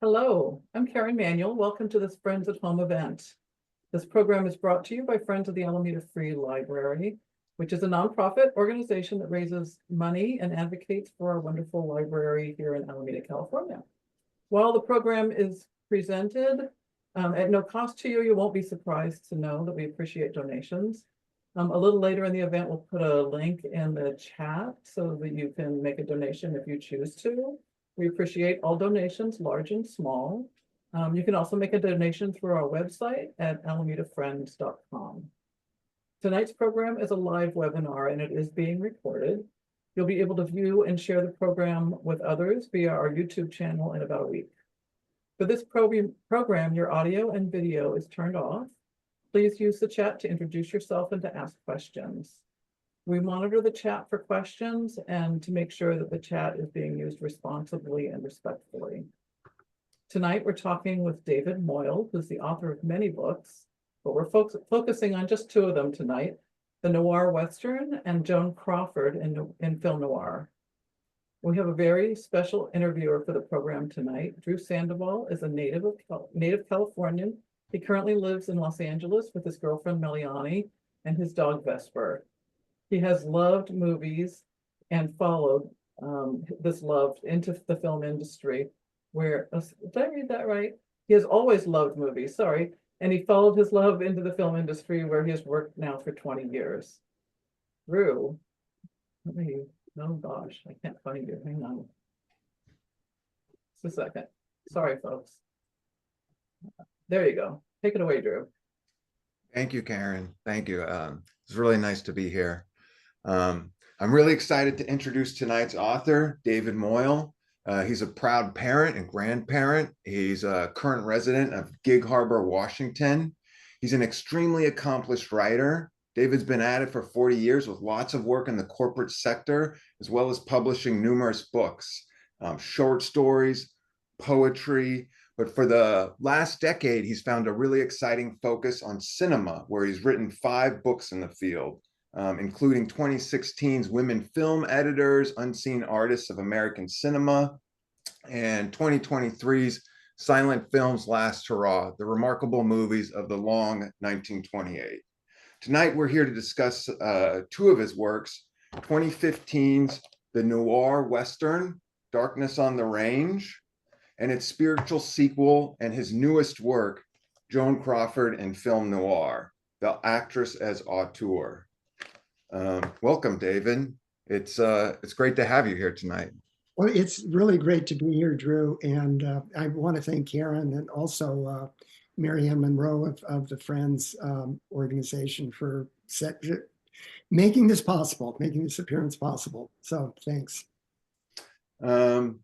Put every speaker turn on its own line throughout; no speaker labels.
Hello, I'm Karen Manuel. Welcome to this Friends at Home event. This program is brought to you by Friends of the Alameda Free Library, which is a nonprofit organization that raises money and advocates for our wonderful library here in Alameda, California. While the program is presented at no cost to you, you won't be surprised to know that we appreciate donations. A little later in the event, we'll put a link in the chat so that you can make a donation if you choose to. We appreciate all donations, large and small. You can also make a donation through our website at alamedafriends.com. Tonight's program is a live webinar and it is being recorded. You'll be able to view and share the program with others via our YouTube channel in about a week. For this program, your audio and video is turned off. Please use the chat to introduce yourself and to ask questions. We monitor the chat for questions and to make sure that the chat is being used responsibly and respectfully. Tonight, we're talking with David Meuel, who's the author of many books, but we're focusing on just two of them tonight, The Noir Western and Joan Crawford in Film Noir. We have a very special interviewer for the program tonight. Drew Sandoval is a native Californian. He currently lives in Los Angeles with his girlfriend Meliani and his dog Vesper. He has loved movies and followed this love into the film industry where, did I read that right? He has always loved movies, sorry. And he followed his love into the film industry where he has worked now for 20 years. Drew, oh gosh, I can't find you, hang on. Just a second, sorry folks. There you go, take it away, Drew.
Thank you, Karen, thank you. It's really nice to be here. I'm really excited to introduce tonight's author, David Meuel. He's a proud parent and grandparent. He's a current resident of Gig Harbor, Washington. He's an extremely accomplished writer. David's been at it for 40 years with lots of work in the corporate sector, as well as publishing numerous books, short stories, poetry. But for the last decade, he's found a really exciting focus on cinema, where he's written 5 books in the field. Including 2016's Women Film Editors, Unseen Artists of American Cinema, and 2023's Silent Film's Last Hurrah, the remarkable movies of the long 1928. Tonight, we're here to discuss 2 of his works, 2015's The Noir Western, Darkness on the Range, and its spiritual sequel and his newest work, Joan Crawford in Film Noir, The Actress as Auteur. Welcome, David. It's great to have you here tonight.
Well, it's really great to be here, Drew. And I want to thank Karen and also Marianne Monroe of the Friends organization for making this possible, making this appearance possible. So thanks.
I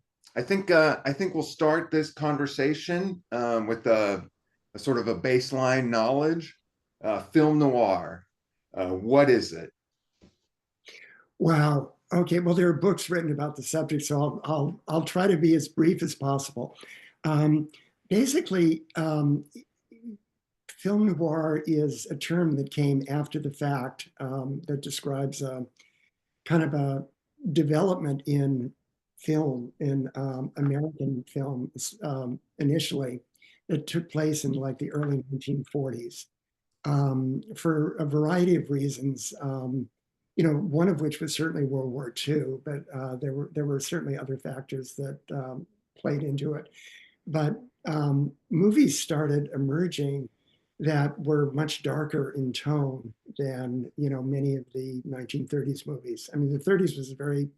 think we'll start this conversation with a sort of a baseline knowledge. Film noir. What is it?
Wow. Okay. Well, there are books written about the subject, so I'll try to be as brief as possible. Basically, film noir is a term that came after the fact that describes a kind of a development in film, in American film initially, that took place in like the early 1940s for a variety of reasons. One of which was certainly World War II, but there were certainly other factors that played into it. But movies started emerging that were much darker in tone than many of the 1930s movies. I mean, the 30s was a very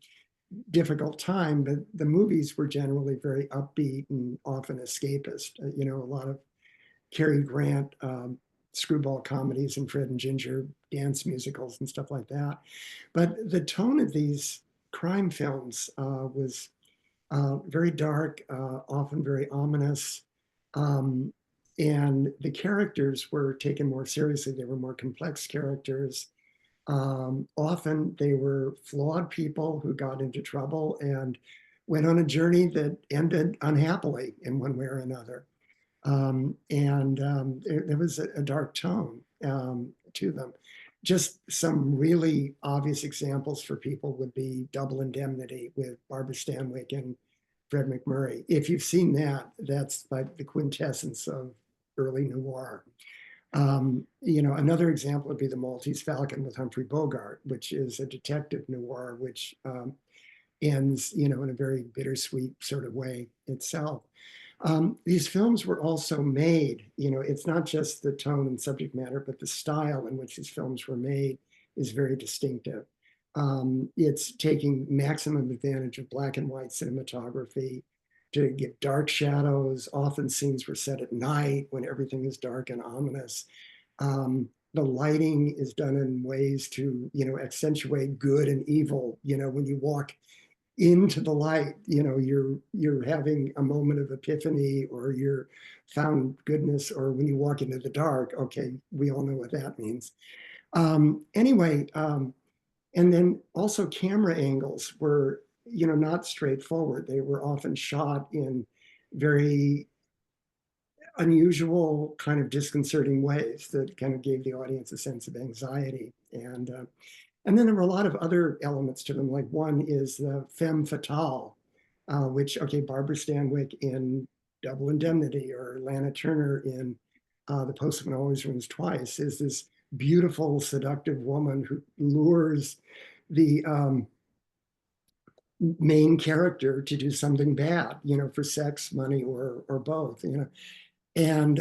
difficult time, but the movies were generally very upbeat and often escapist. A lot of Cary Grant screwball comedies and Fred and Ginger dance musicals and stuff like that. But the tone of these crime films was very dark, often very ominous. And the characters were taken more seriously. They were more complex characters. Often they were flawed people who got into trouble and went on a journey that ended unhappily in one way or another. There was a dark tone to them. Just some really obvious examples for people would be Double Indemnity with Barbara Stanwyck and Fred McMurray. If you've seen that, that's like the quintessence of early noir. Another example would be The Maltese Falcon with Humphrey Bogart, which is a detective noir, which ends, in a very bittersweet sort of way itself. These films were also made, it's not just the tone and subject matter, but the style in which these films were made is very distinctive. It's taking maximum advantage of black and white cinematography to give dark shadows. Often scenes were set at night when everything is dark and ominous. The lighting is done in ways to, accentuate good and evil. When you walk into the light, you're having a moment of epiphany, or you're found goodness, or when you walk into the dark, okay, we all know what that means. Anyway, and then also camera angles were, not straightforward. They were often shot in very unusual, kind of disconcerting ways that kind of gave the audience a sense of anxiety. And then there were a lot of other elements to them. Like one is the femme fatale, which, okay, Barbara Stanwyck in Double Indemnity, or Lana Turner in The Postman Always Rings Twice, is this beautiful, seductive woman who lures the main character to do something bad, for sex, money, or both, and and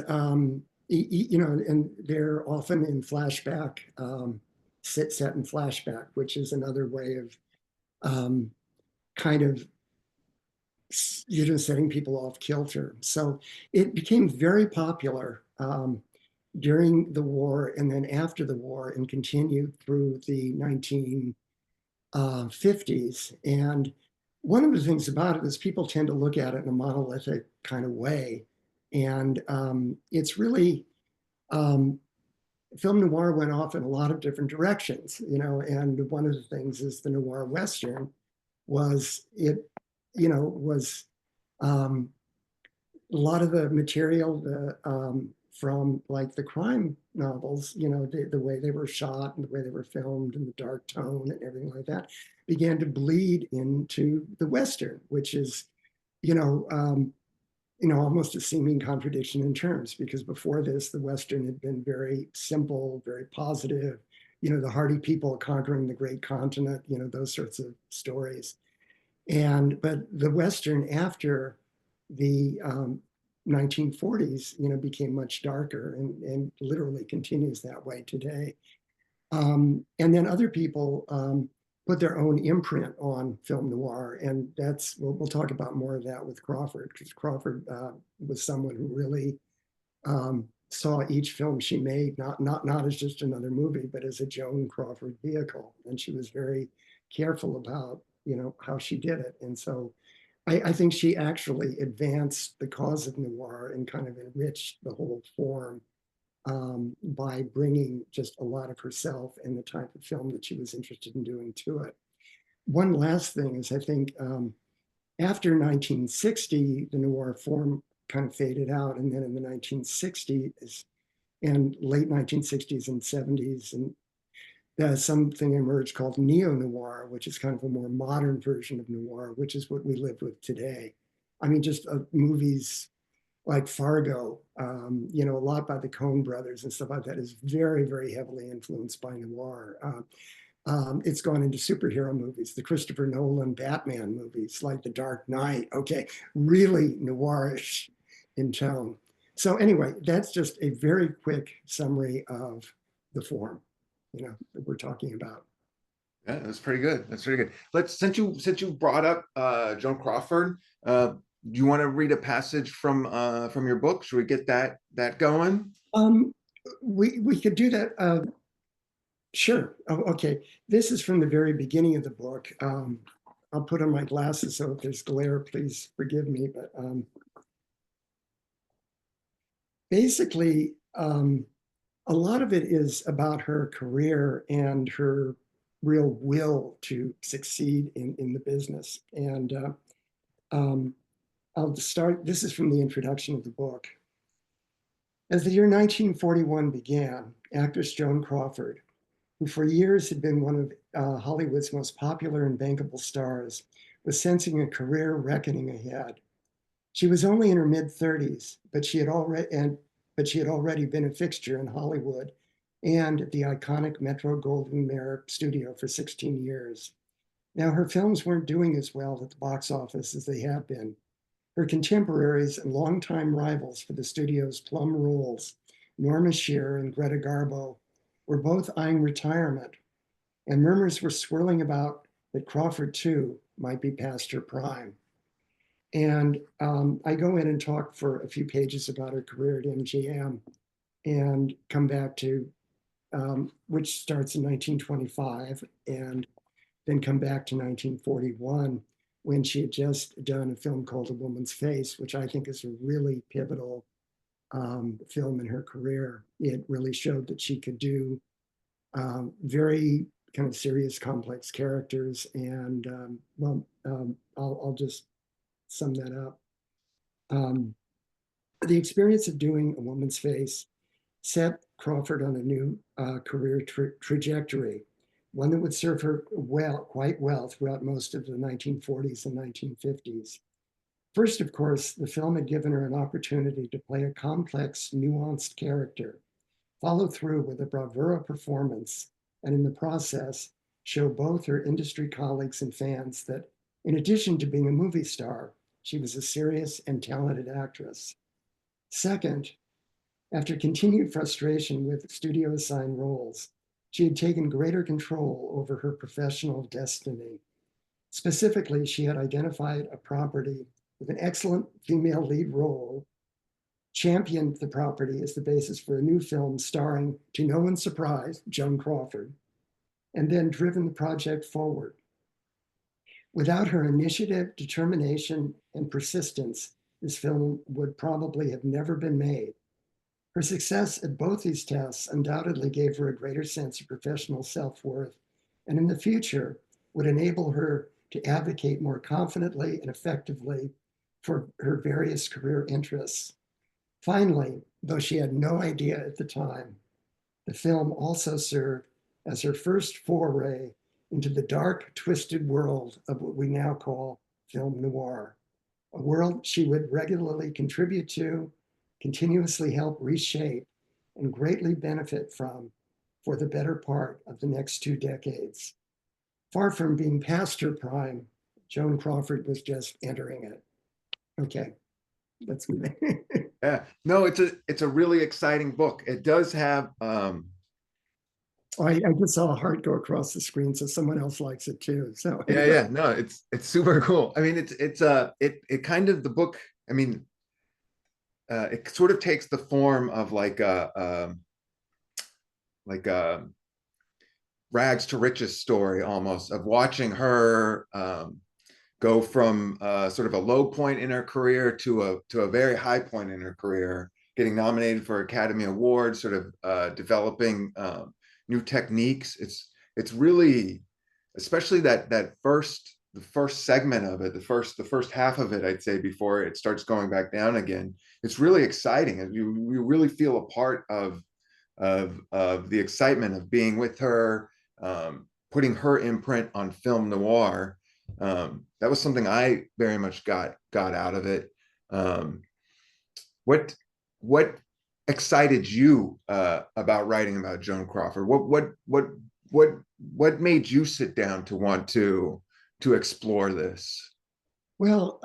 they're often in flashback, set in flashback, which is another way of kind of setting people off kilter. So it became very popular during the war and then after the war, and continued through the 1950s. And one of the things about it is people tend to look at it in a monolithic kind of way. And it's really, film noir went off in a lot of different directions, and one of the things is the noir Western was a lot of the material from like the crime novels, the way they were shot and the way they were filmed and the dark tone and everything like that began to bleed into the Western, which is, almost a seeming contradiction in terms, because before this, the Western had been very simple, very positive, the hardy people conquering the great continent, those sorts of stories. But the Western after the 1940s, became much darker, and literally continues that way today. And then other people put their own imprint on film noir, and we'll talk about more of that with Crawford, because Crawford was someone who really saw each film she made not as just another movie, but as a Joan Crawford vehicle, and she was very careful about how she did it. And so I think she actually advanced the cause of noir and kind of enriched the whole form by bringing just a lot of herself and the type of film that she was interested in doing to it. One last thing is, I think after 1960, the noir form kind of faded out, and then in the 1960s and late 1960s and 70s, and something emerged called neo-noir, which is kind of a more modern version of noir, which is what we live with today. I mean, just movies like Fargo, a lot by the Coen brothers and stuff like that is very, very heavily influenced by noir. It's gone into superhero movies, the Christopher Nolan Batman movies, like The Dark Knight, okay, really noirish in tone. So anyway, that's just a very quick summary of the form, that we're talking about.
Yeah, that's pretty good. That's pretty good. Since you brought up Joan Crawford, do you want to read a passage from your book? Should we get that going?
We could do that. Sure. Oh, okay. This is from the very beginning of the book. I'll put on my glasses, so if there's glare, please forgive me. But basically, a lot of it is about her career and her real will to succeed in the business. And I'll start, this is from the introduction of the book. As the year 1941 began, actress Joan Crawford, who for years had been one of Hollywood's most popular and bankable stars, was sensing a career reckoning ahead. She was only in her mid-30s, but she had already been a fixture in Hollywood and at the iconic Metro-Goldwyn-Mayer studio for 16 years. Now, her films weren't doing as well at the box office as they have been. Her contemporaries and longtime rivals for the studio's plum roles, Norma Shearer and Greta Garbo, were both eyeing retirement, and murmurs were swirling about that Crawford, too, might be past her prime. And I go in and talk for a few pages about her career at MGM and come back to, which starts in 1925, and then come back to 1941 when she had just done a film called A Woman's Face, which I think is a really pivotal film in her career. It really showed that she could do very kind of serious, complex characters. And I'll just sum that up. The experience of doing A Woman's Face set Crawford on a new career trajectory, one that would serve her quite well throughout most of the 1940s and 1950s. First, of course, the film had given her an opportunity to play a complex, nuanced character, follow through with a bravura performance, and in the process, show both her industry colleagues and fans that, in addition to being a movie star, she was a serious and talented actress. Second, after continued frustration with studio-assigned roles, she had taken greater control over her professional destiny. Specifically, she had identified a property with an excellent female lead role, championed the property as the basis for a new film starring, to no one's surprise, Joan Crawford, and then driven the project forward. Without her initiative, determination, and persistence, this film would probably have never been made. Her success at both these tests undoubtedly gave her a greater sense of professional self-worth, and in the future would enable her to advocate more confidently and effectively for her various career interests. Finally, though she had no idea at the time, the film also served as her first foray into the dark, twisted world of what we now call film noir, a world she would regularly contribute to, continuously help reshape, and greatly benefit from for the better part of the next 2 decades. Far from being past her prime, Joan Crawford was just entering it. Okay, that's me.
Yeah, no, it's a really exciting book. It does have
I just saw a heart go across the screen, so someone else likes it too. So
yeah, no, it's super cool. I mean, it kind of, the book, I mean, it sort of takes the form of like a rags to riches story, almost, of watching her go from sort of a low point in her career to a very high point in her career, getting nominated for Academy Awards, sort of developing new techniques. It's really, especially the first segment of it, the first half of it, I'd say, before it starts going back down again. It's really exciting, and you really feel a part of the excitement of being with her, putting her imprint on film noir. That was something I very much got out of it. What excited you about writing about Joan Crawford? What made you sit down to want to explore this?
well,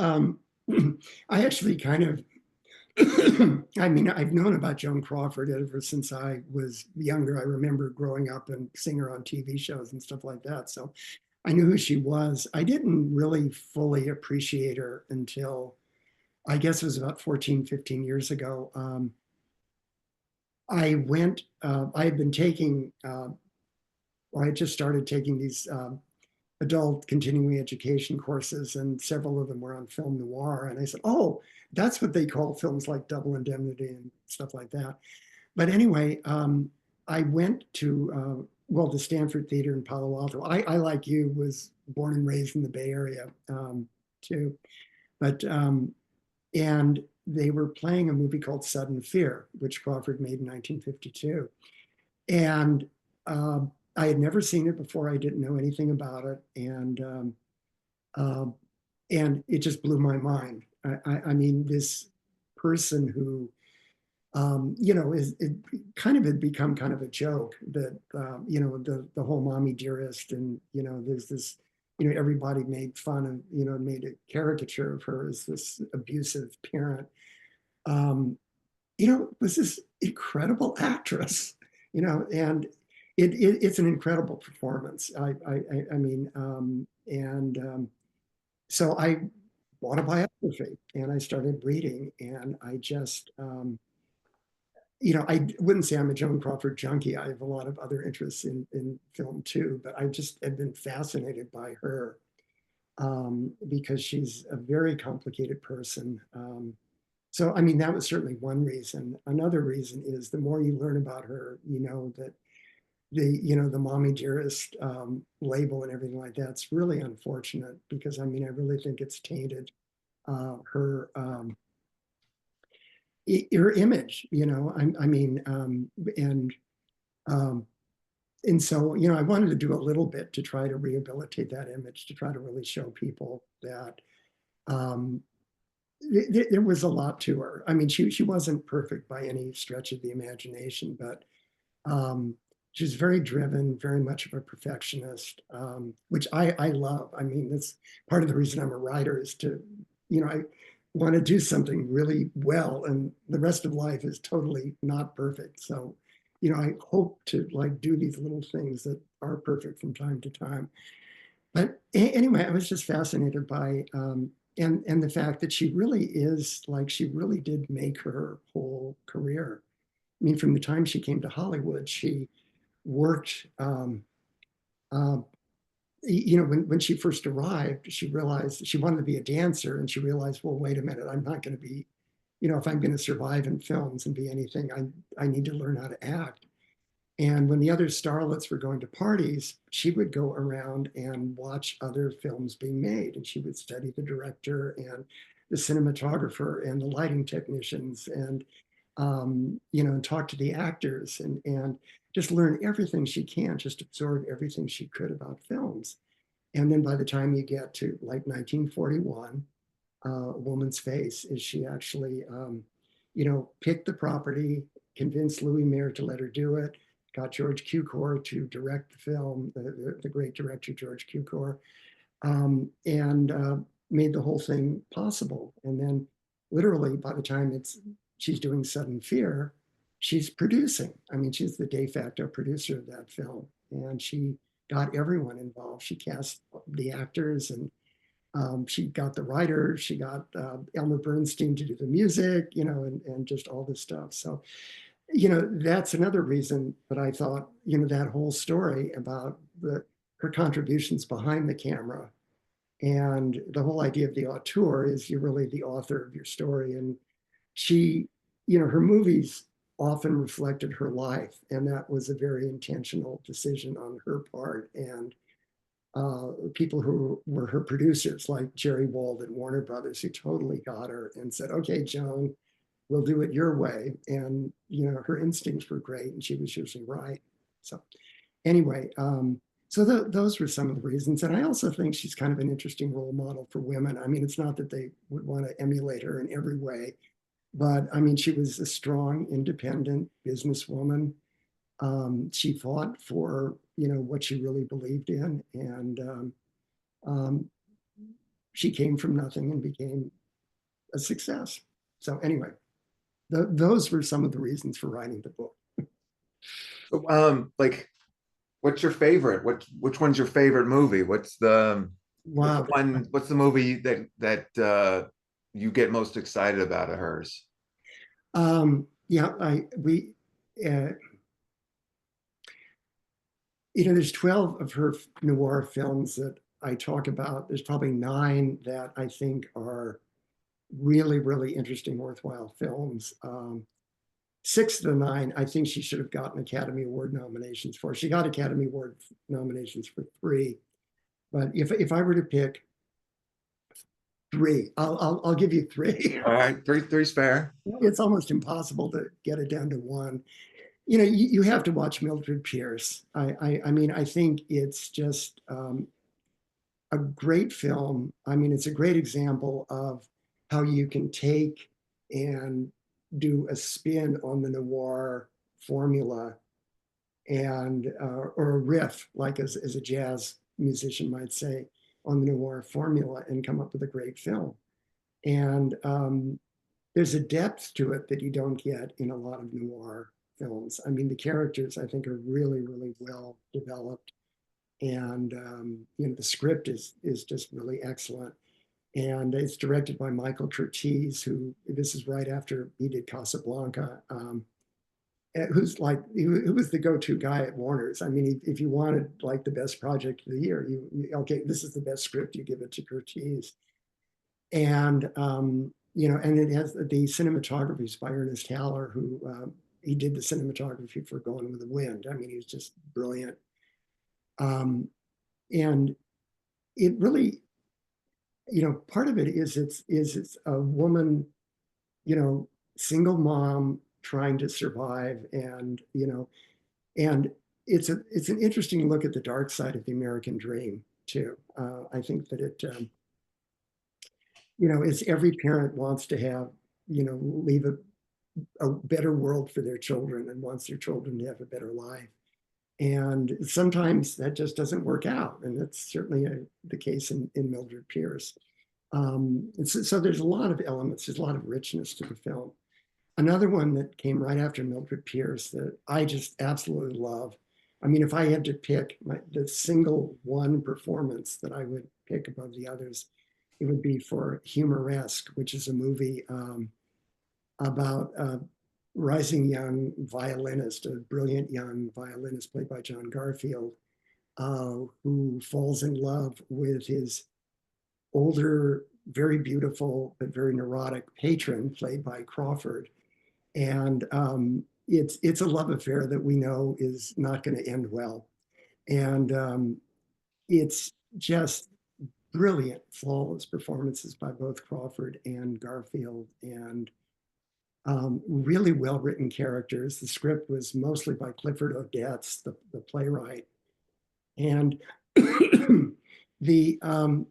I actually kind of I mean, I've known about Joan Crawford ever since I was younger. I remember growing up and seeing her on TV shows and stuff like that. So I knew who she was. I didn't really fully appreciate her until, I guess it was about 14, 15 years ago. I had been taking, I had just started taking these adult continuing education courses, and several of them were on film noir. And I said, oh, that's what they call films like Double Indemnity and stuff like that. But anyway, I went to, the Stanford Theater in Palo Alto. I, like you, was born and raised in the Bay Area too. But, and they were playing a movie called Sudden Fear, which Crawford made in 1952. And I had never seen it before. I didn't know anything about it. And and it just blew my mind. I mean, this person who, you know, it kind of had become kind of a joke that, you know, the whole mommy dearest, and, you know, there's this, you know, everybody made fun of, you know, made a caricature of her as this abusive parent. Um, you know, was this incredible actress, you know, and it's an incredible performance. I mean, so I bought a biography and I started reading, and I just, you know, I wouldn't say I'm a Joan Crawford junkie. I have a lot of other interests in film too, but I just have been fascinated by her, because she's a very complicated person. So, I mean, that was certainly one reason. Another reason is the more you learn about her, you know, that you know, the mommy dearest label and everything like that's really unfortunate, because I mean, I really think it's tainted her her image, you know. I mean, um, and so, you know, I wanted to do a little bit to try to rehabilitate that image, to try to really show people that um, there was a lot to her. I mean, she wasn't perfect by any stretch of the imagination, but um, she's very driven, very much of a perfectionist, which I love. I mean, that's part of the reason I'm a writer, is to, you know, I want to do something really well, and the rest of life is totally not perfect. So, you know, I hope to like do these little things that are perfect from time to time. But anyway, I was just fascinated by, and the fact that she really is like, she really did make her whole career. I mean, from the time she came to Hollywood, she worked, uh, you know, when she first arrived, she realized she wanted to be a dancer, and she realized, well, wait a minute, I'm not going to be, you know, if I'm going to survive in films and be anything, I need to learn how to act. And when the other starlets were going to parties, she would go around and watch other films being made. And she would study the director and the cinematographer and the lighting technicians, and, you know, and talk to the actors, and just learn everything she can, just absorb everything she could about films. And then by the time you get to like 1941, A Woman's Face, is she actually, you know, picked the property, convinced Louis Mayer to let her do it, got George Cukor to direct the film, the great director George Cukor, and made the whole thing possible. And then literally by the time she's doing Sudden Fear, she's producing. I mean, she's the de facto producer of that film. And she got everyone involved. She cast the actors, and she got the writer, she got Elmer Bernstein to do the music, you know, and just all this stuff. So, you know, that's another reason that I thought, you know, that whole story about her contributions behind the camera, and the whole idea of the auteur is you're really the author of your story. And she, you know, her movies often reflected her life, and that was a very intentional decision on her part. And people who were her producers, like Jerry Wald at Warner Brothers, who totally got her and said, okay, Joan, we'll do it your way. And, you know, her instincts were great, and she was usually right. So anyway, so those were some of the reasons. And I also think she's kind of an interesting role model for women. I mean, it's not that they would want to emulate her in every way, but I mean, she was a strong, independent businesswoman. She fought for, you know, what she really believed in, and um, she came from nothing and became a success. So anyway, those were some of the reasons for writing the book.
So, like, what's your favorite? Which one's your favorite movie? What's the
Wow.
one? What's the movie that you get most excited about of hers?
Yeah, you know, there's 12 of her noir films that I talk about. There's probably 9 that I think are really, really interesting, worthwhile films. 6 of the 9, I think she should have gotten Academy Award nominations for. She got Academy Award nominations for 3. But if I were to pick 3, I'll give you 3.
All right, three's fair.
It's almost impossible to get it down to 1. You know, you have to watch Mildred Pierce. I mean, I think it's just a great film. I mean, it's a great example of how you can take and do a spin on the noir formula and or a riff, like as a jazz musician might say, on the noir formula and come up with a great film. And there's a depth to it that you don't get in a lot of noir films. I mean, the characters I think are really, really well developed, and you know, the script is just really excellent. And it's directed by Michael Curtiz, who this is right after he did Casablanca. Who's like who was the go-to guy at Warner's. I mean, if you wanted like the best project of the year, okay, this is the best script, you give it to Curtiz. And you know, and it has the cinematography by Ernest Haller, who he did the cinematography for Gone with the Wind. I mean, he was just brilliant. And it really, you know, part of it is it's a woman, you know, single mom trying to survive, and you know, and it's an interesting look at the dark side of the American dream too. I think that it, you know, it's every parent wants to have, you know, leave a better world for their children and wants their children to have a better life. And sometimes that just doesn't work out. And that's certainly the case in Mildred Pierce. So there's a lot of elements, there's a lot of richness to the film. Another one that came right after Mildred Pierce that I just absolutely love. I mean, if I had to pick the single one performance that I would pick above the others, it would be for Humoresque, which is a movie about a rising young violinist, a brilliant young violinist played by John Garfield, who falls in love with his older, very beautiful, but very neurotic patron, played by Crawford. And it's a love affair that we know is not going to end well. And it's just brilliant, flawless performances by both Crawford and Garfield, and really well-written characters. The script was mostly by Clifford Odets, the playwright. And the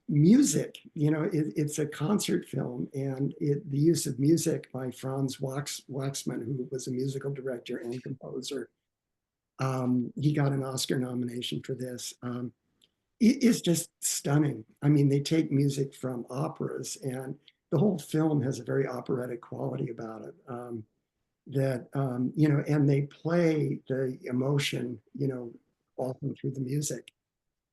music, you know, it's a concert film, and the use of music by Franz Waxman, who was a musical director and composer. He got an Oscar nomination for this. It is just stunning. I mean, they take music from operas, and the whole film has a very operatic quality about it. You know, and they play the emotion, you know, often through the music.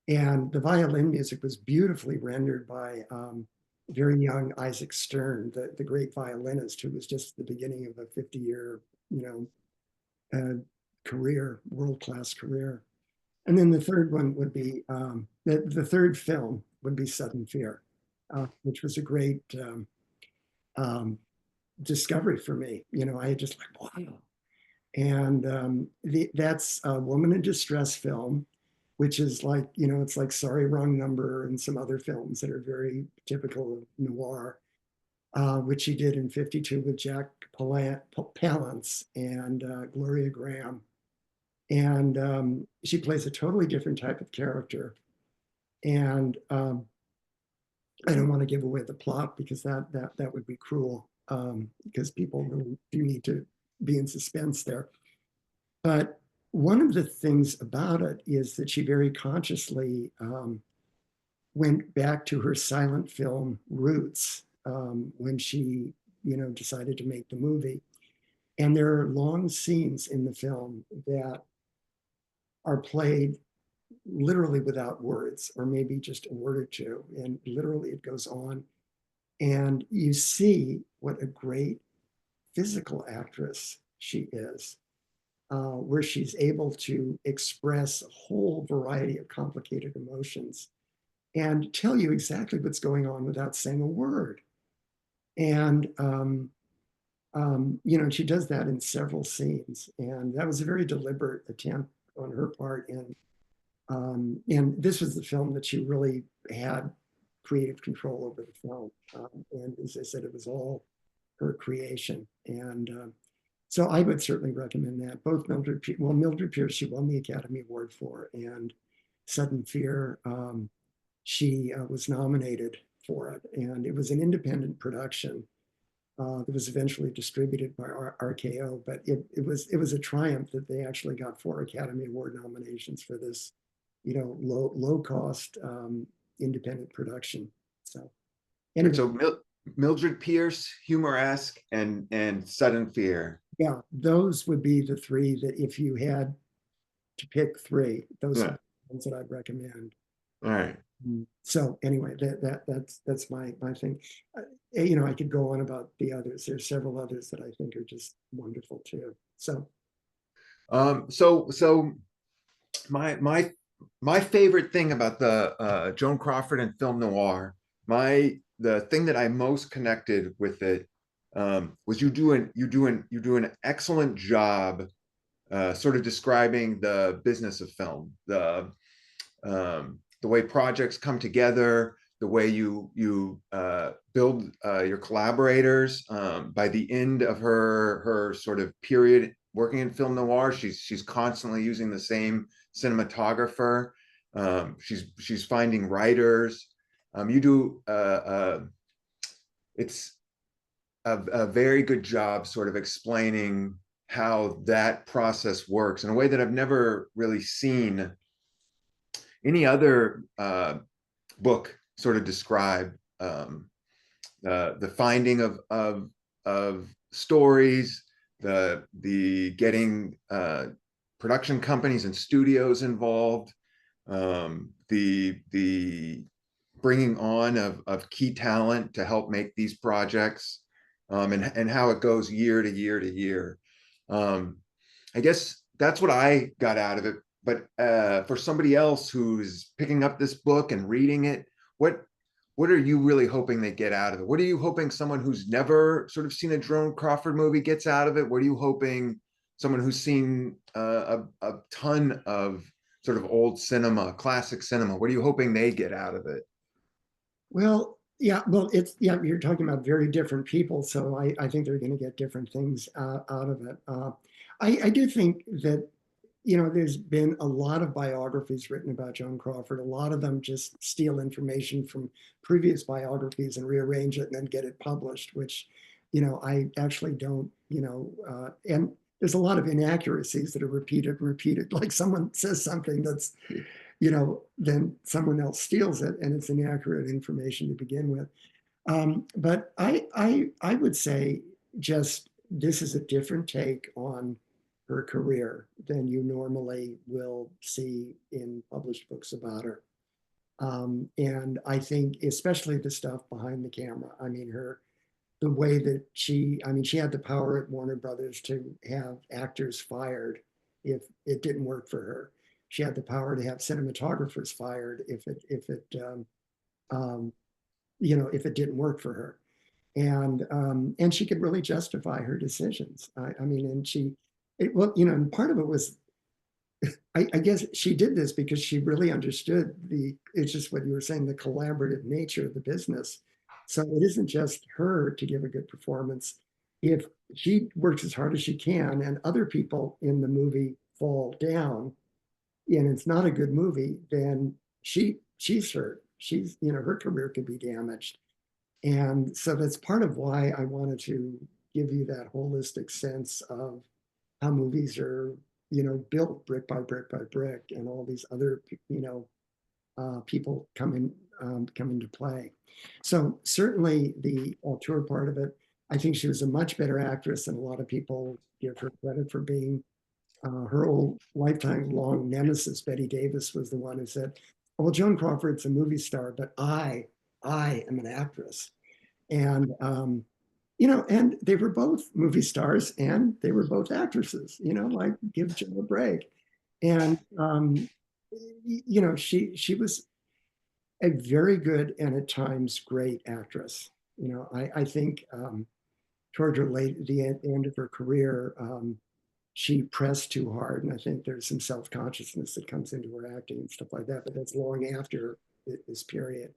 And the violin music was beautifully rendered by very young Isaac Stern, the great violinist, who was just the beginning of a 50-year, you know, career, world-class career. And then the third one would be, the third film would be Sudden Fear, which was a great discovery for me. You know, I had just like, wow. And that's a woman in distress film, which is like, you know, it's like Sorry, Wrong Number and some other films that are very typical of noir, which she did in 52 with Jack Palance and Gloria Graham. And she plays a totally different type of character. And I don't want to give away the plot because that would be cruel, because people really do need to be in suspense there. But one of the things about it is that she very consciously went back to her silent film roots when she, you know, decided to make the movie. And there are long scenes in the film that are played literally without words, or maybe just a word or two, and literally it goes on. And you see what a great physical actress she is, where she's able to express a whole variety of complicated emotions and tell you exactly what's going on without saying a word. And you know, she does that in several scenes, and that was a very deliberate attempt on her part. And this was the film that she really had creative control over the film. And as I said, it was all her creation. And so I would certainly recommend that. Both Mildred Pierce, she won the Academy Award for, and Sudden Fear, she was nominated for it, and it was an independent production. It was eventually distributed by RKO, but it was a triumph that they actually got 4 Academy Award nominations for this, low cost independent production. So anyway,
So Mildred Pierce, humoresque, and sudden fear.
yeah, those would be the 3 that if you had to pick 3, those are
Yeah.
the ones that I'd recommend.
All right.
So anyway, that's my thing. I could go on about the others. There's several others that I think are just wonderful too. So
So my favorite thing about the Joan Crawford and Film Noir, the thing that I most connected with it was you do an excellent job sort of describing the business of film, the way projects come together, the way you build your collaborators. By the end of her sort of period working in film noir, she's constantly using the same cinematographer. She's finding writers. You do it's a very good job sort of explaining how that process works in a way that I've never really seen any other book sort of describe. The finding of stories, the getting production companies and studios involved, the bringing on of key talent to help make these projects, and how it goes year to year to year. I guess that's what I got out of it. But for somebody else who's picking up this book and reading it, what are you really hoping they get out of it? What are you hoping someone who's never sort of seen a Joan Crawford movie gets out of it? What are you hoping someone who's seen a ton of sort of old cinema, classic cinema, what are you hoping they get out of it?
well, yeah, you're talking about very different people, so I think they're going to get different things out of it. I do think that there's been a lot of biographies written about Joan Crawford. A lot of them just steal information from previous biographies and rearrange it and then get it published, which, I actually don't, and there's a lot of inaccuracies that are repeated. Like someone says something that's, then someone else steals it and it's inaccurate information to begin with. But I would say just this is a different take on her career than you normally will see in published books about her. And I think especially the stuff behind the camera. I mean, the way that she had the power at Warner Brothers to have actors fired if it didn't work for her. She had the power to have cinematographers fired if it didn't work for her. And she could really justify her decisions. I mean, and part of it was, I guess she did this because she really understood it's just what you were saying, the collaborative nature of the business. So it isn't just her to give a good performance. If she works as hard as she can and other people in the movie fall down and it's not a good movie, then she's hurt. Her career could be damaged. And so that's part of why I wanted to give you that holistic sense of how movies are, built brick by brick by brick, and all these other, people come into play. So certainly the auteur part of it, I think she was a much better actress than a lot of people give her credit for being. Her old lifetime long nemesis, Betty Davis, was the one who said, "Well, Joan Crawford's a movie star, but I am an actress." And and they were both movie stars and they were both actresses. Like give Joan a break. And she was a very good and at times great actress. I think toward the end of her career, she pressed too hard, and I think there's some self-consciousness that comes into her acting and stuff like that. But that's long after this period.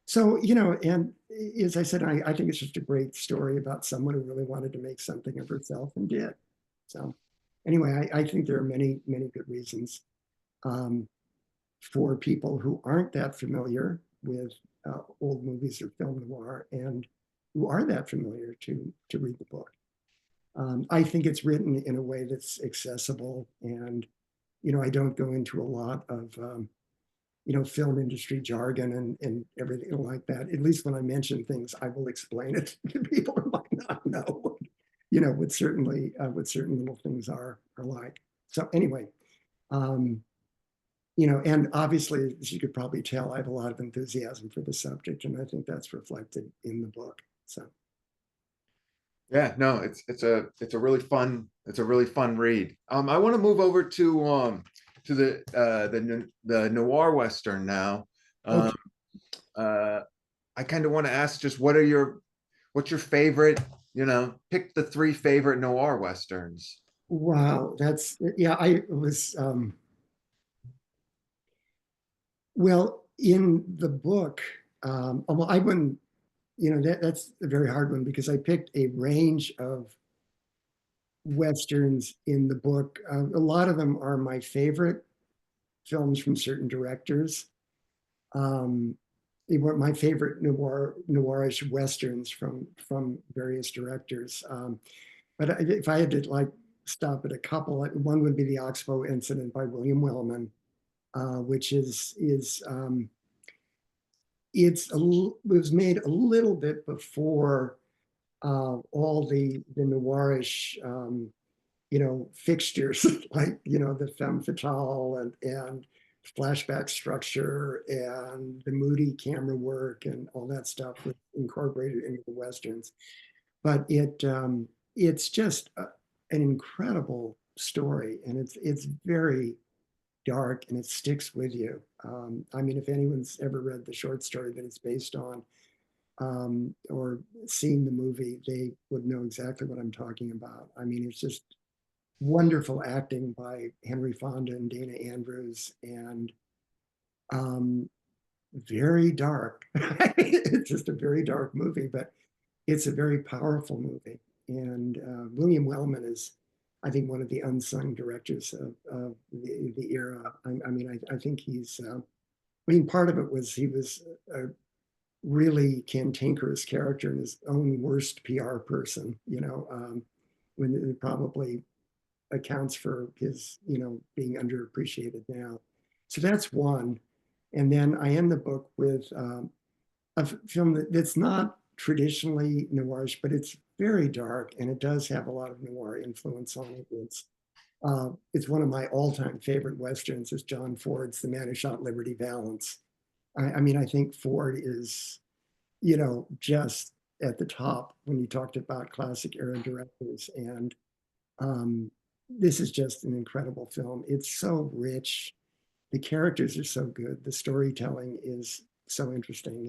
So, and as I said, I think it's just a great story about someone who really wanted to make something of herself and did. So anyway, I think there are many, many good reasons. for people who aren't that familiar with old movies or film noir, and who are that familiar to read the book. I think it's written in a way that's accessible, and I don't go into a lot of film industry jargon and everything like that. At least when I mention things, I will explain it to people who might not know, what certain little things are like. So anyway, and obviously, as you could probably tell, I have a lot of enthusiasm for the subject, and I think that's reflected in the book. So.
Yeah, no, it's a really fun read. I want to move over to the noir western now.
Okay.
I kind of want to ask just what's your favorite, pick the 3 favorite noir westerns.
Wow, yeah, I was well, in the book, well, I wouldn't, that's a very hard one because I picked a range of westerns in the book. A lot of them are my favorite films from certain directors. They were my favorite noirish westerns from various directors. But if I had to stop at a couple, one would be the Oxbow Incident by William Wellman, which it was made a little bit before all the noirish fixtures like the femme fatale and flashback structure and the moody camera work and all that stuff was incorporated into the westerns. But it's just an incredible story, and it's very dark, and it sticks with you. I mean, if anyone's ever read the short story that it's based on, or seen the movie, they would know exactly what I'm talking about. I mean, it's just wonderful acting by Henry Fonda and Dana Andrews, and very dark. It's just a very dark movie, but it's a very powerful movie. And William Wellman is, I think, one of the unsung directors of the era. I mean, I think he's, part of it was he was a really cantankerous character and his own worst PR person, when it probably accounts for his, being underappreciated now. So that's one. And then I end the book with a film that's not traditionally noirish, but it's very dark, and it does have a lot of noir influence on it. It's one of my all-time favorite westerns. Is John Ford's The Man Who Shot Liberty Valance. I mean, I think Ford is, just at the top when you talked about classic era directors. And this is just an incredible film. It's so rich. The characters are so good. The storytelling is so interesting,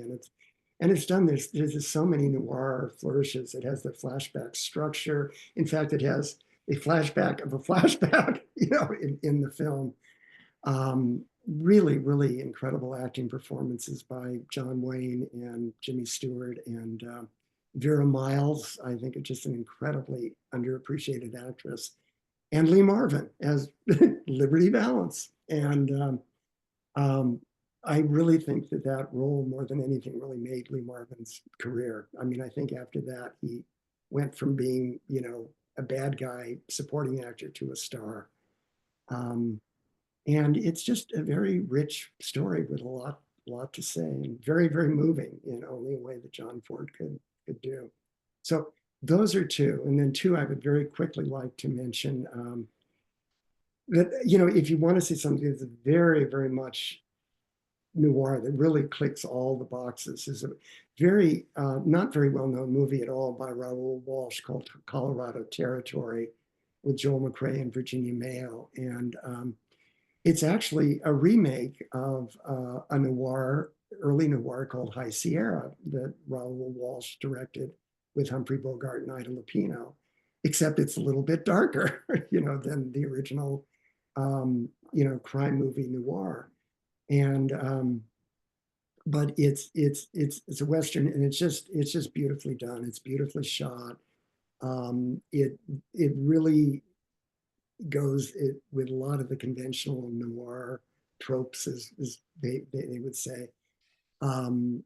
and it's done. There's just so many noir flourishes. It has the flashback structure. In fact, it has a flashback of a flashback, in the film. Really, really incredible acting performances by John Wayne and Jimmy Stewart and Vera Miles. I think it's just an incredibly underappreciated actress. And Lee Marvin as Liberty Valance. And I really think that role, more than anything, really made Lee Marvin's career. I mean, I think after that, he went from being, a bad guy supporting actor to a star. And it's just a very rich story with a lot to say, and very, very moving in only a way that John Ford could do. So those are 2. And then 2, I would very quickly like to mention that, if you want to see something that's very, very much noir, that really clicks all the boxes, is a very, not very well-known movie at all by Raoul Walsh called Colorado Territory with Joel McCrea and Virginia Mayo. And it's actually a remake of a early noir called High Sierra that Raoul Walsh directed with Humphrey Bogart and Ida Lupino, except it's a little bit darker, than the original, crime movie noir. And but it's a Western, and it's just beautifully done. It's beautifully shot. It really goes with a lot of the conventional noir tropes, as they would say. And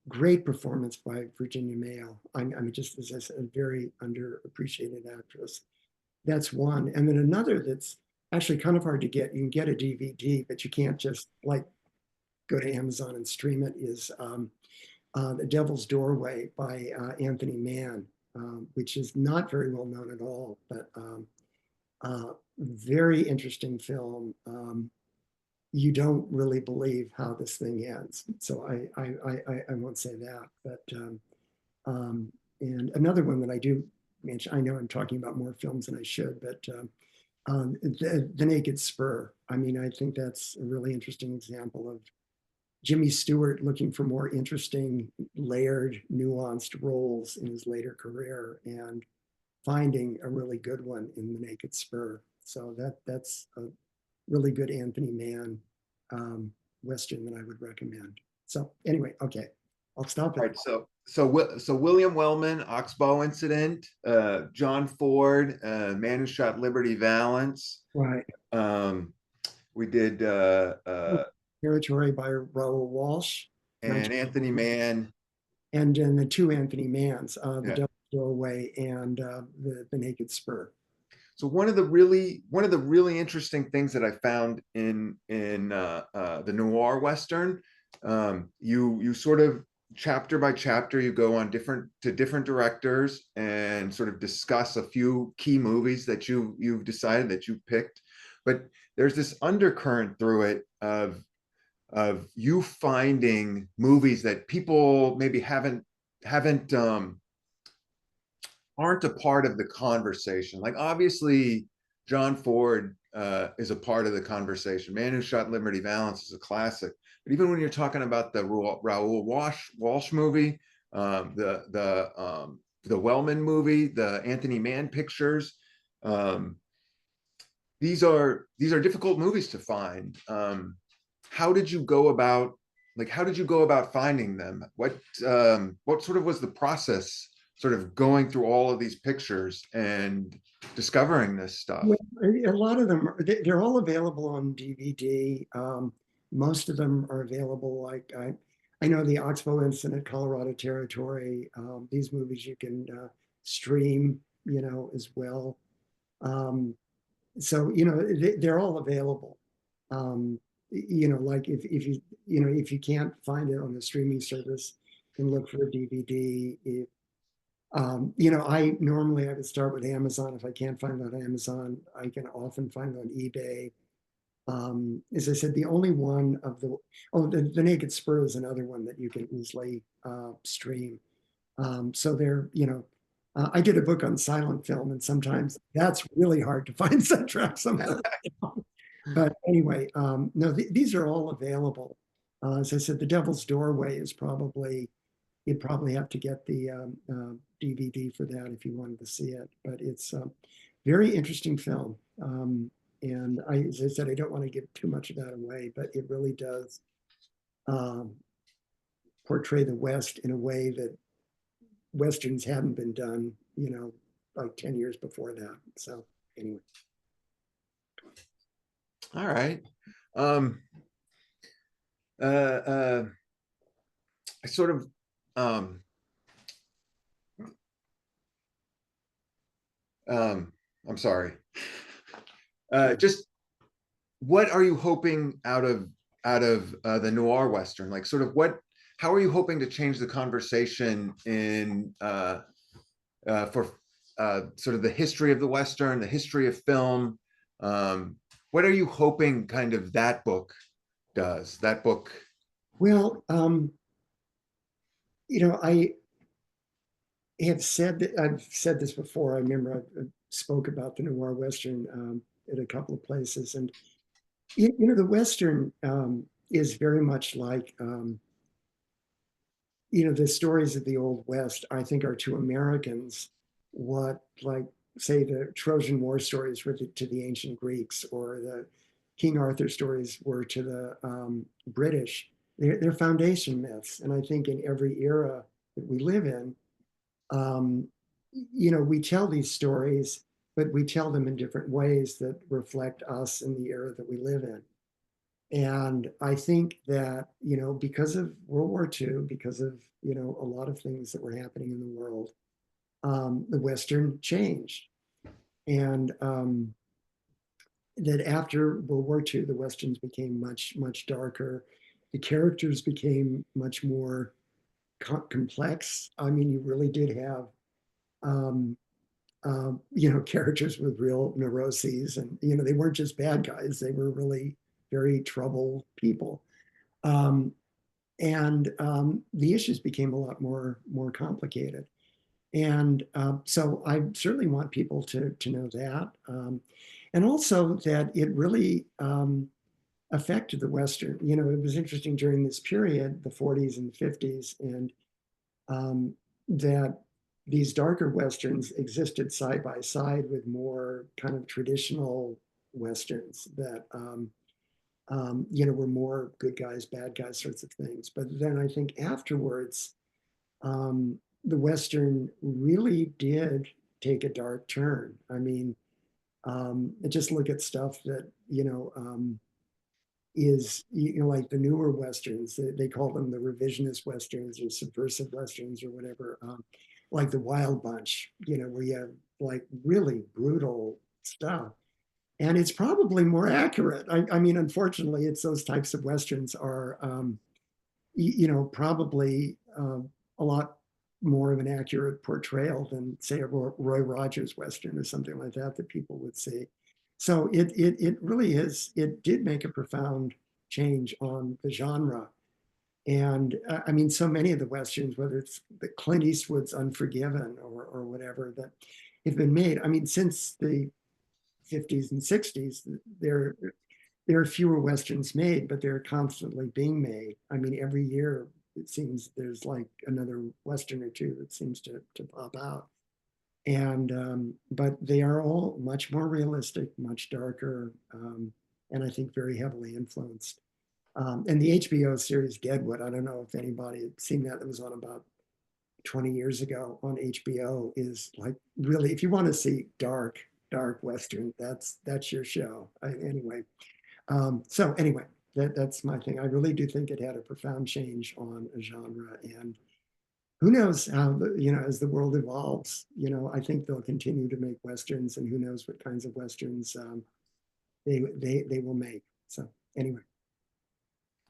great performance by Virginia Meuel. I mean, just as I said, a very underappreciated actress. That's one. And then another that's actually kind of hard to get. You can get a DVD, but you can't just like go to Amazon and stream it, is The Devil's Doorway by Anthony Mann, which is not very well known at all, but very interesting film. You don't really believe how this thing ends. So I won't say that. But and another one that I do mention, I know I'm talking about more films than I should, but the Naked Spur. I mean, I think that's a really interesting example of Jimmy Stewart looking for more interesting, layered, nuanced roles in his later career and finding a really good one in The Naked Spur. So that's a really good Anthony Mann Western that I would recommend. So anyway, okay, I'll stop
All
it.
right, so William Wellman, Oxbow Incident, John Ford, Man Who Shot Liberty Valance.
Right.
We did
Territory by Raoul Walsh.
and Anthony Mann.
And then the two Anthony Manns, The
Yeah.
Devil's Doorway and the Naked Spur.
So one of the really interesting things that I found in the noir Western, you sort of chapter by chapter, you go on different directors and sort of discuss a few key movies that you've decided that you picked, but there's this undercurrent through it of you finding movies that people maybe aren't a part of the conversation. Like obviously John Ford is a part of the conversation. Man Who Shot Liberty Valance is a classic. But even when you're talking about the Raoul Walsh movie, the Wellman movie, the Anthony Mann pictures, these are difficult movies to find. How did you go about finding them? What sort of was the process, sort of going through all of these pictures and discovering this stuff?
Well, a lot of them, they're all available on DVD. Most of them are available. Like I know the Oxbow Incident, Colorado Territory. These movies you can stream, as well. So they're all available. Like if you can't find it on the streaming service, you can look for a DVD. I would start with Amazon. If I can't find it on Amazon, I can often find it on eBay. As I said, the only one of the Naked Spur is another one that you can easily stream. So I did a book on silent film, and sometimes that's really hard to find soundtracks somehow. But anyway, no, these are all available. As I said, The Devil's Doorway is you'd probably have to get the DVD for that if you wanted to see it. But it's a very interesting film. And as I said, I don't want to give too much of that away, but it really does portray the West in a way that Westerns hadn't been done, like 10 years before that. So anyway.
All right. I sort of I'm sorry. Just what are you hoping out of the noir Western? Like sort of how are you hoping to change the conversation in for sort of the history of the Western, the history of film? What are you hoping kind of that book does? That book?
Well, I have said that I've said this before. I remember I spoke about the noir Western at a couple of places, and the Western is very much like the stories of the Old West. I think are to Americans what, like, say, the Trojan War stories were to the ancient Greeks, or the King Arthur stories were to the British. They're foundation myths, and I think in every era that we live in, we tell these stories, but we tell them in different ways that reflect us and the era that we live in. And I think that, because of World War II, because of, a lot of things that were happening in the world, the Western changed. And that after World War II, the Westerns became much, much darker. The characters became much more complex. I mean, you really did have, um, characters with real neuroses, and they weren't just bad guys; they were really very troubled people. Um, and the issues became a lot more complicated. And so I certainly want people to know that, and also that it really affected the Western. It was interesting during this period, the 40s and 50s, and that these darker Westerns existed side by side with more kind of traditional Westerns that, were more good guys, bad guys sorts of things. But then I think afterwards, the Western really did take a dark turn. I mean, just look at stuff that, is, like the newer Westerns, they call them the revisionist Westerns or subversive Westerns or whatever, like the Wild Bunch, where you have like really brutal stuff. And it's probably more accurate. I mean, unfortunately, it's those types of Westerns are, probably a lot more of an accurate portrayal than, say, a Roy Rogers Western or something like that people would see. So it really is, it did make a profound change on the genre. And I mean, so many of the Westerns, whether it's the Clint Eastwood's Unforgiven or whatever that have been made, I mean, since the 50s and 60s, there are fewer Westerns made, but they're constantly being made. I mean, every year it seems there's like another Western or two that seems to pop out. And but they are all much more realistic, much darker, and I think very heavily influenced. And the HBO series Deadwood, I don't know if anybody had seen that. It was on about 20 years ago on HBO. Is like really, if you want to see dark Western, that's your show. Anyway, so anyway, that's my thing. I really do think it had a profound change on a genre, and who knows how as the world evolves, I think they'll continue to make Westerns, and who knows what kinds of Westerns they will make. So anyway.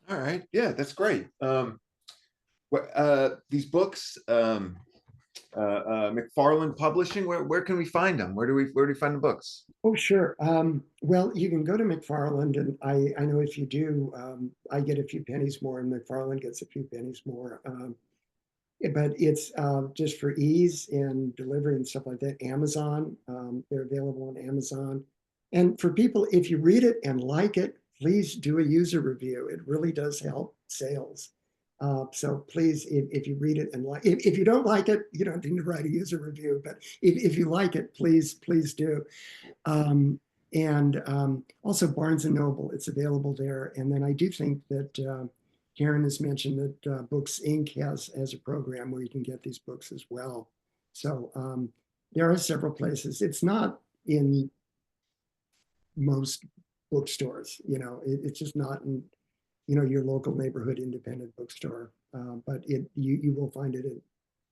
All right. Yeah, that's great. These books, McFarland Publishing, where can we find them? Where do we find the books?
Oh, sure. Well, you can go to McFarland, and I know if you do, I get a few pennies more, and McFarland gets a few pennies more. But it's just for ease in delivery and stuff like that. Amazon, they're available on Amazon. And for people, if you read it and like it, please do a user review. It really does help sales. So please, if you read it and like, if you don't like it, you don't need to write a user review. But if you like it, please do. And also Barnes and Noble, it's available there. And then I do think that Karen has mentioned that Books Inc. has a program where you can get these books as well. So there are several places. It's not in most bookstores, it's just not in, your local neighborhood independent bookstore. But you will find it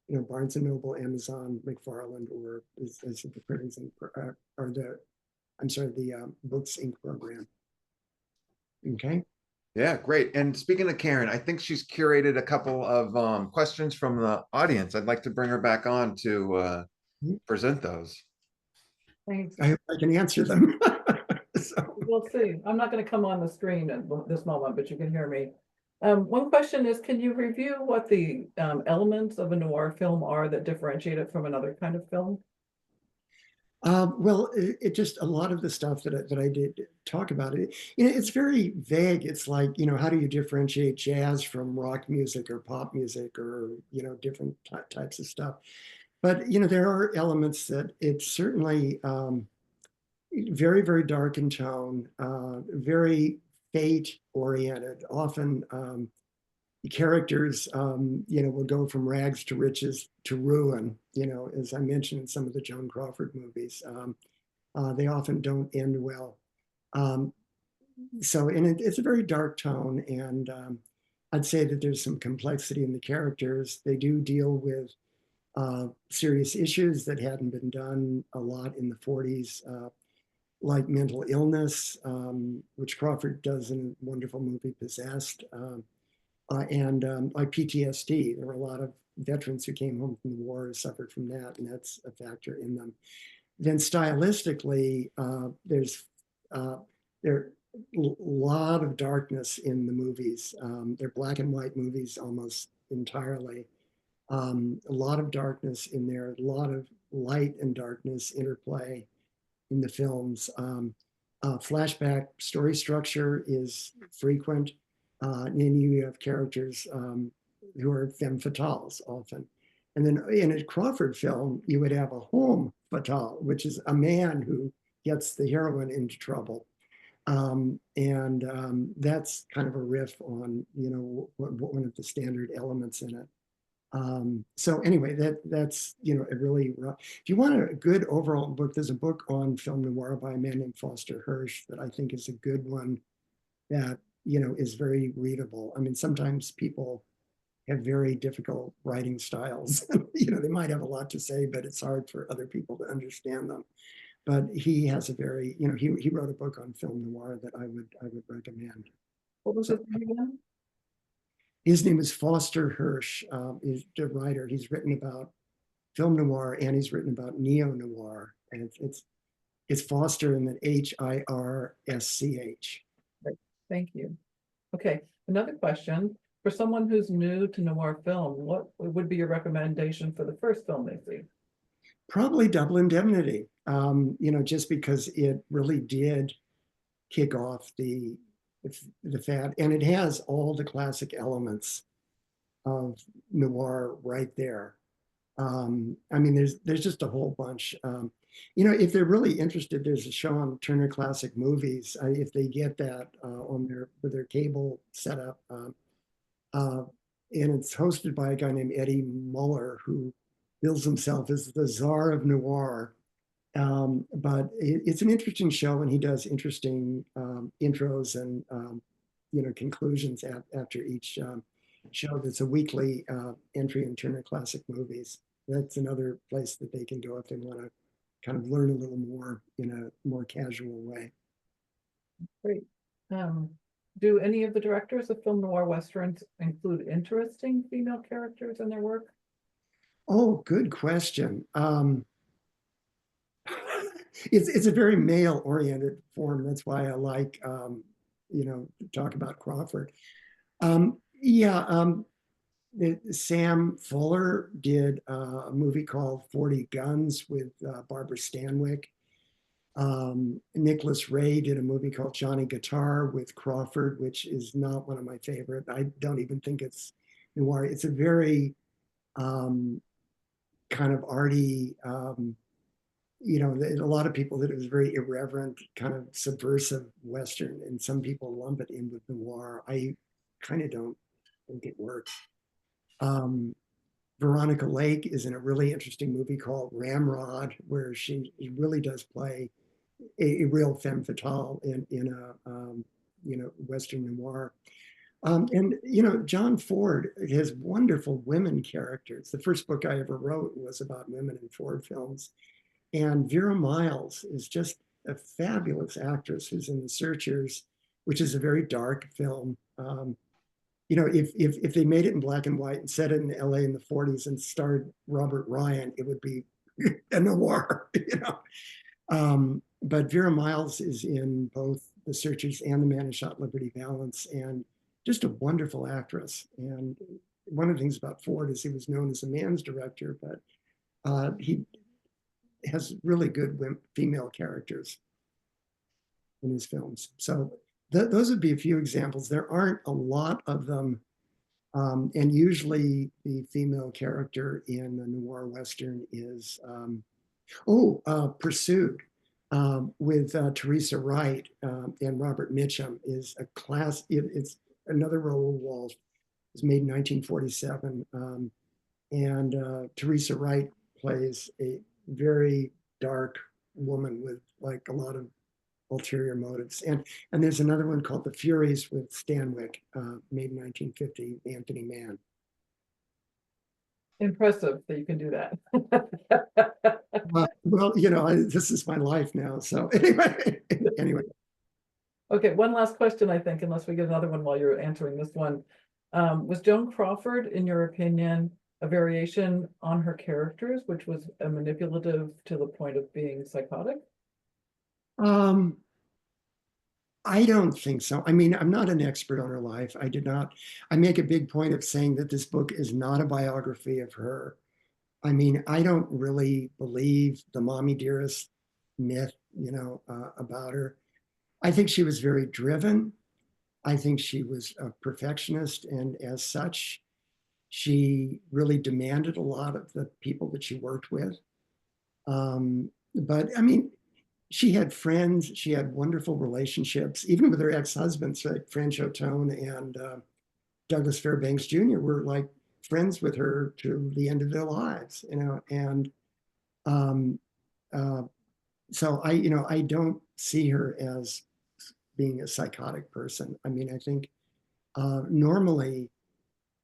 in, Barnes and Noble, Amazon, McFarland, or as the Printers Inc. Or the Books Inc. program. Okay.
Yeah, great. And speaking of Karen, I think she's curated a couple of questions from the audience. I'd like to bring her back on to present those.
Thanks.
I hope I can answer them. So.
We'll see. I'm not going to come on the screen at this moment, but you can hear me. One question is, can you review what the elements of a noir film are that differentiate it from another kind of film?
Well, it just a lot of the stuff that I did talk about it. It's very vague. It's like, how do you differentiate jazz from rock music or pop music or different types of stuff? But there are elements that it's certainly very, very dark in tone, very fate oriented. Often characters, will go from rags to riches to ruin, as I mentioned in some of the Joan Crawford movies. They often don't end well. So, and it's a very dark tone, and I'd say that there's some complexity in the characters. They do deal with serious issues that hadn't been done a lot in the 40s, like mental illness, which Crawford does in a wonderful movie, Possessed, and like PTSD. There were a lot of veterans who came home from the war who suffered from that, and that's a factor in them. Then stylistically, uh, there a lot of darkness in the movies. They're black and white movies almost entirely. A lot of darkness in there, a lot of light and darkness interplay in the films. Flashback story structure is frequent. And you have characters who are femme fatales often. And then in a Crawford film, you would have a homme fatale, which is a man who gets the heroine into trouble. That's kind of a riff on, one of the standard elements in it. So anyway, that's a really rough. If you want a good overall book, there's a book on film noir by a man named Foster Hirsch that I think is a good one that is very readable. I mean, sometimes people have very difficult writing styles. They might have a lot to say, but it's hard for other people to understand them. But he has a very, he wrote a book on film noir that I would recommend.
What was his name again?
His name is Foster Hirsch. He's the writer. He's written about film noir and he's written about neo noir. And it's Foster and then Hirsch.
Right. Thank you. Okay, another question. For someone who's new to noir film, what would be your recommendation for the first film they see?
Probably Double Indemnity, just because it really did kick off the fad, and it has all the classic elements of noir right there. I mean, there's just a whole bunch. If they're really interested, there's a show on Turner Classic Movies. If they get that on their cable setup, and it's hosted by a guy named Eddie Muller, who bills himself as the czar of noir. But it's an interesting show, and he does interesting intros and conclusions after each show. That's a weekly entry in Turner Classic Movies. That's another place that they can go if they want to kind of learn a little more in a more casual way.
Great. Do any of the directors of film noir westerns include interesting female characters in their work?
Oh, good question. It's a very male-oriented form. That's why I like, talk about Crawford. Sam Fuller did a movie called 40 Guns with Barbara Stanwyck. Nicholas Ray did a movie called Johnny Guitar with Crawford, which is not one of my favorite. I don't even think it's noir. It's a very kind of arty, a lot of people that it was very irreverent, kind of subversive Western, and some people lump it in with noir. I kind of don't think it works. Veronica Lake is in a really interesting movie called Ramrod, where she really does play a real femme fatale in a Western noir. John Ford has wonderful women characters. The first book I ever wrote was about women in Ford films. And Vera Miles is just a fabulous actress who's in The Searchers, which is a very dark film. If they made it in black and white and set it in LA in the 40s and starred Robert Ryan, it would be a noir, But Vera Miles is in both The Searchers and The Man Who Shot Liberty Valance, and just a wonderful actress. And one of the things about Ford is he was known as a man's director, but he has really good female characters in his films. So those would be a few examples. There aren't a lot of them. And usually the female character in a noir Western is, Pursued with Teresa Wright and Robert Mitchum is a class. It's another Raoul Walsh. It was made in 1947. And Teresa Wright plays a very dark woman with like a lot of ulterior motives. And there's another one called The Furies with Stanwyck, made in 1950, Anthony Mann.
Impressive that you can do that.
Well, this is my life now. So anyway.
Okay, one last question, I think, unless we get another one while you're answering this one. Was Joan Crawford, in your opinion, a variation on her characters, which was a manipulative to the point of being psychotic?
I don't think so. I mean, I'm not an expert on her life. I make a big point of saying that this book is not a biography of her. I mean, I don't really believe the mommy dearest myth, about her. I think she was very driven. I think she was a perfectionist, and as such, she really demanded a lot of the people that she worked with. But I mean, she had friends, she had wonderful relationships, even with her ex-husbands, like Franchot Tone and Douglas Fairbanks Jr. were like friends with her to the end of their lives, and so I don't see her as being a psychotic person. I mean, I think normally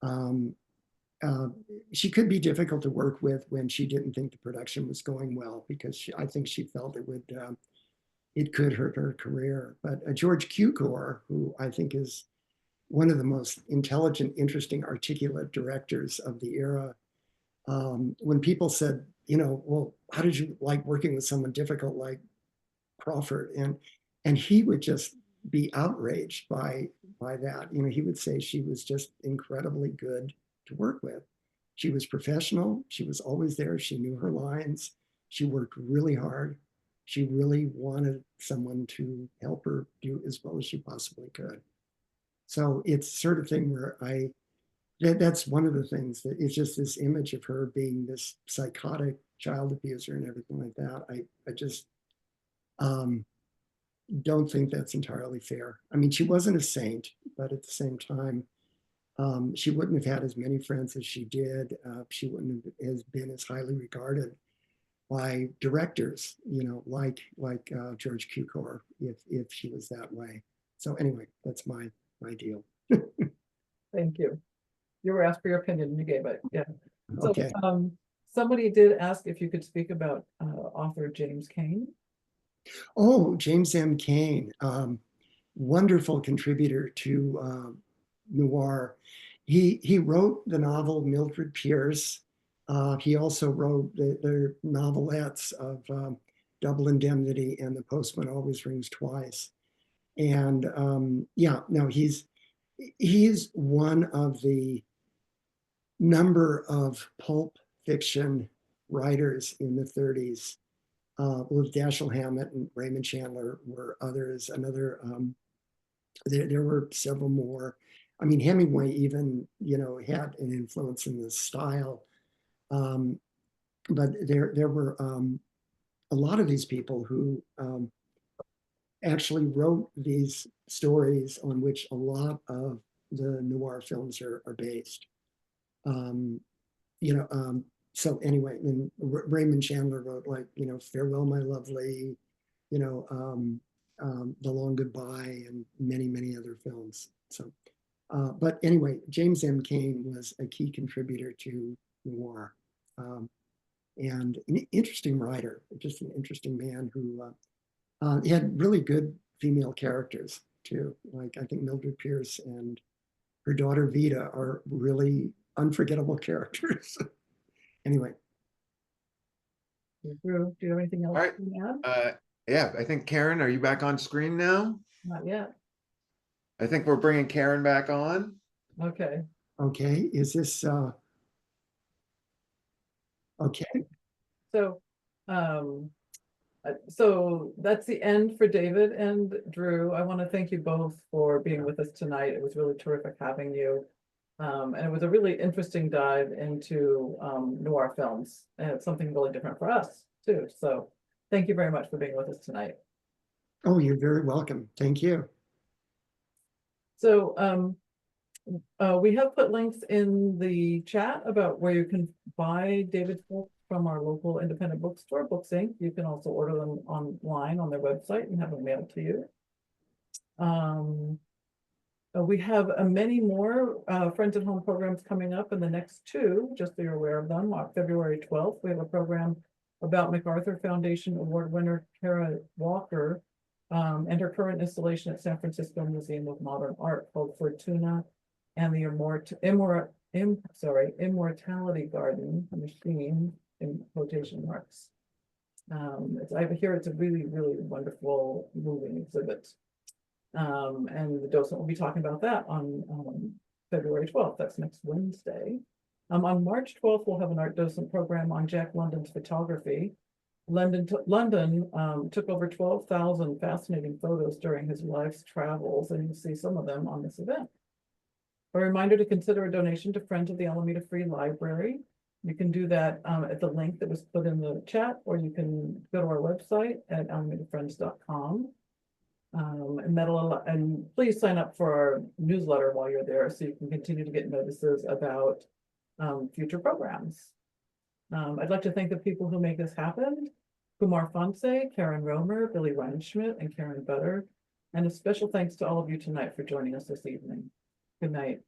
um, she could be difficult to work with when she didn't think the production was going well, because I think she felt it could hurt her career. But George Cukor, who I think is one of the most intelligent, interesting, articulate directors of the era, when people said, well, how did you like working with someone difficult like Crawford? And he would just be outraged by that. He would say she was just incredibly good to work with. She was professional. She was always there. She knew her lines. She worked really hard. She really wanted someone to help her do as well as she possibly could. So it's sort of thing where that's one of the things that it's just this image of her being this psychotic child abuser and everything like that. I just don't think that's entirely fair. I mean, she wasn't a saint, but at the same time, she wouldn't have had as many friends as she did. She wouldn't have been as highly regarded by directors, like George Cukor, if she was that way. So anyway, that's my deal.
Thank you. You were asked for your opinion and you gave it. Yeah. So
Okay.
somebody did ask if you could speak about author James Cain.
Oh, James M. Cain, wonderful contributor to noir. He wrote the novel Mildred Pierce. He also wrote the novelettes of Double Indemnity and The Postman Always Rings Twice. And he's one of the number of pulp fiction writers in the 30s. With Dashiell Hammett and Raymond Chandler were others. There were several more. I mean, Hemingway even, had an influence in the style. But there were a lot of these people who actually wrote these stories on which a lot of the noir films are based. So anyway, and Raymond Chandler wrote Farewell, My Lovely, The Long Goodbye, and many, many other films. So, but anyway, James M. Cain was a key contributor to noir, and an interesting writer, just an interesting man who he had really good female characters too. Like I think Mildred Pierce and her daughter Vita are really unforgettable characters. Anyway.
Drew, do you have anything else
All right.
to add?
Yeah, I think Karen, are you back on screen now?
Not yet.
I think we're bringing Karen back on.
Okay.
Okay, is this okay?
So that's the end for David and Drew. I want to thank you both for being with us tonight. It was really terrific having you. And it was a really interesting dive into noir films, and it's something really different for us too. So thank you very much for being with us tonight.
Oh, you're very welcome. Thank you.
So we have put links in the chat about where you can buy David's book from our local independent bookstore, Books Inc. You can also order them online on their website and have them mailed to you. We have many more Friends at Home programs coming up in the next two, just so you're aware of them. On February 12th, we have a program about MacArthur Foundation Award winner Kara Walker and her current installation at San Francisco Museum of Modern Art called Fortuna and the Immortality Garden, a machine in quotation marks. I hear it's a really, really wonderful moving exhibit. And the docent will be talking about that on February 12th. That's next Wednesday. On March 12th, we'll have an art docent program on Jack London's photography. London took over 12,000 fascinating photos during his life's travels, and you'll see some of them on this event. A reminder to consider a donation to Friends of the Alameda Free Library. You can do that at the link that was put in the chat, or you can go to our website at alamedafriends.com. And please sign up for our newsletter while you're there so you can continue to get notices about future programs. I'd like to thank the people who make this happen: Kumar Fonse, Karen Romer, Billy Reinschmidt, and Karen Butter. And a special thanks to all of you tonight for joining us this evening. Good night.